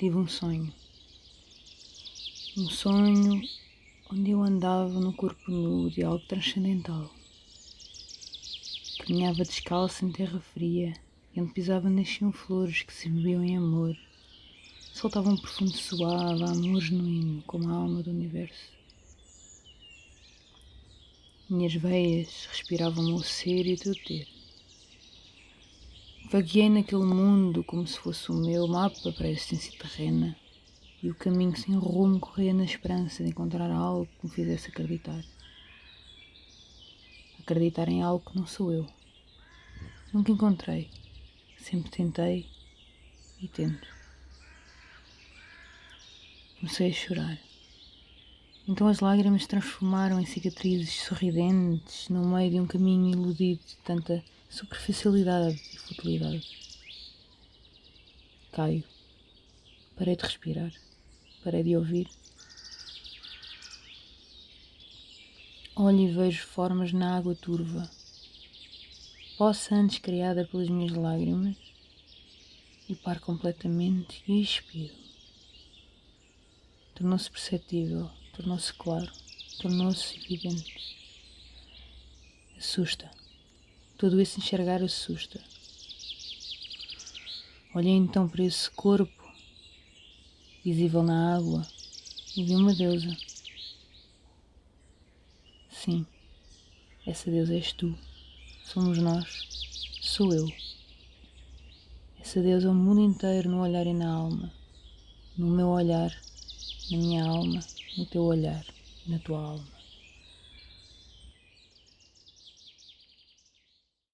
tive um sonho onde eu andava no corpo nu de algo transcendental. Caminhava descalço em terra fria e onde pisava nasciam flores que se moviam em amor. Soltavam um perfume suave, amor genuíno, como a alma do universo. Minhas veias respiravam o meu ser e o teu ter. Vagueei naquele mundo como se fosse o meu mapa para a existência terrena, e o caminho sem rumo corria na esperança de encontrar algo que me fizesse acreditar. Acreditar em algo que não sou eu. Nunca encontrei, sempre tentei e tento. Comecei a chorar. Então as lágrimas se transformaram em cicatrizes sorridentes no meio de um caminho iludido de tanta superficialidade e futilidade. Caio. Parei de respirar. Parei de ouvir. Olho e vejo formas na água turva. Poça antes criada pelas minhas lágrimas. E paro completamente e expiro. Tornou-se perceptível. Tornou-se claro. Tornou-se evidente. Assusta. Tudo esse enxergar assusta. Olhei então para esse corpo visível na água e vi uma deusa. Sim, essa deusa és tu. Somos nós. Sou eu. Essa deusa é o mundo inteiro no olhar e na alma. No meu olhar, na minha alma, no teu olhar e na tua alma.